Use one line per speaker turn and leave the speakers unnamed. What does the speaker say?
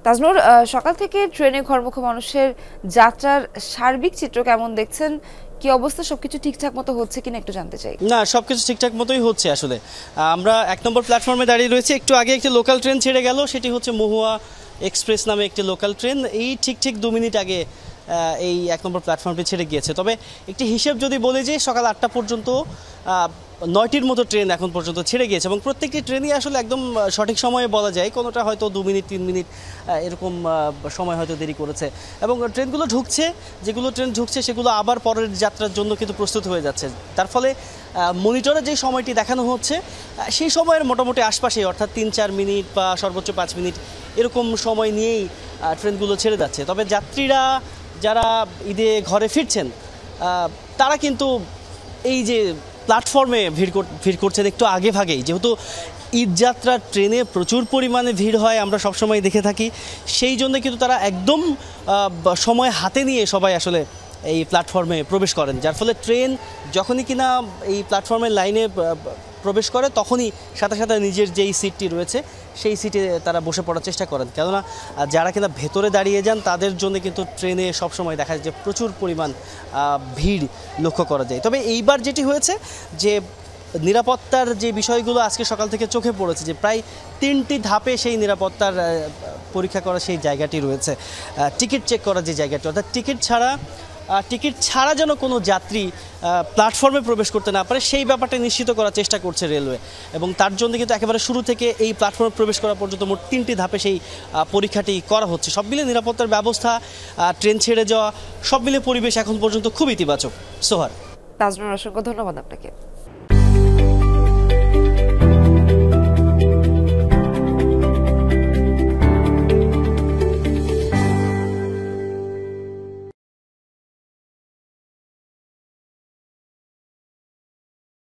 তাজনুর, সকাল থেকে ট্রেনে ঘরমুখী মানুষের যাত্রার সার্বিক চিত্র কেমন দেখছেন? কি অবস্থা? সবকিছু ঠিকঠাক মতো হচ্ছে কিনা একটু জানতে চাই।
না, সবকিছু ঠিকঠাক মতোই হচ্ছে। আসলে আমরা ১ নম্বর প্ল্যাটফর্মে দাঁড়িয়ে রয়েছি। একটু আগে একটি লোকাল ট্রেন ছেড়ে গেল, সেটি হচ্ছে মহুয়া এক্সপ্রেস নামে একটি লোকাল ট্রেন। এই ঠিক ২ মিনিট আগে এই ১ নম্বর প্ল্যাটফর্মটি ছেড়ে গিয়েছে। তবে একটি হিসেব যদি বলে যে সকাল ৮টা পর্যন্ত ৯টির মতো ট্রেন এখন পর্যন্ত ছেড়ে গিয়েছে এবং প্রত্যেকটি ট্রেনই আসলে একদম সঠিক সময়ে বলা যায়। কোনোটা হয়তো ২ মিনিট ৩ মিনিট এরকম সময় হয়তো দেরি করেছে এবং ট্রেনগুলো ঢুকছে, যেগুলো ট্রেন ঢুকছে সেগুলো আবার পরের যাত্রার জন্য কিন্তু প্রস্তুত হয়ে যাচ্ছে। তার ফলে মনিটরে যে সময়টি দেখানো হচ্ছে সেই সময়ের মোটামুটি আশপাশেই, অর্থাৎ ৩-৪ মিনিট বা সর্বোচ্চ ৫ মিনিট এরকম সময় নিয়েই ট্রেনগুলো ছেড়ে যাচ্ছে। তবে যাত্রীরা যারা ঈদে ঘরে ফিরছেন তারা কিন্তু এই যে প্ল্যাটফর্মে ভিড় করছেন একটু আগে ভাগেই, যেহেতু ঈদযাত্রার ট্রেনে প্রচুর পরিমাণে ভিড় হয় আমরা সবসময় দেখে থাকি। সেই জন্য কিন্তু তারা একদম সময় হাতে নিয়ে সবাই আসলে এই প্ল্যাটফর্মে প্রবেশ করেন, যার ফলে ট্রেন যখনই কিনা এই প্ল্যাটফর্মের লাইনে প্রবেশ করে তখনই সাথে সাথে নিজের যেই সিটটি রয়েছে সেই সিটে তারা বসে পড়ার চেষ্টা করেন। কেননা যারা কিনা ভেতরে দাঁড়িয়ে যান তাদের জন্য কিন্তু ট্রেনে সবসময় দেখা যায় যে প্রচুর পরিমাণ ভিড় লক্ষ্য করা যায়। তবে এইবার যেটি হয়েছে যে নিরাপত্তার যে বিষয়গুলো আজকে সকাল থেকে চোখে পড়েছে, যে প্রায় ৩টি ধাপে সেই নিরাপত্তার পরীক্ষা করা সেই জায়গাটি রয়েছে। টিকিট চেক করা যে জায়গাটি, অর্থাৎ টিকিট ছাড়া যেন কোনো যাত্রী প্ল্যাটফর্মে প্রবেশ করতে না পারে সেই ব্যাপারটা নিশ্চিত করার চেষ্টা করছে রেলওয়ে। এবং তার জন্য কিন্তু একেবারে শুরু থেকে এই প্ল্যাটফর্মে প্রবেশ করা পর্যন্ত মোট ৩টি ধাপে সেই পরীক্ষাটি করা হচ্ছে। সব মিলে নিরাপত্তার ব্যবস্থা, ট্রেন ছেড়ে যাওয়া, সব মিলে পরিবেশ এখন পর্যন্ত খুব ইতিবাচক। সোহার।
তাজনুর, অসংখ্য ধন্যবাদ আপনাকে।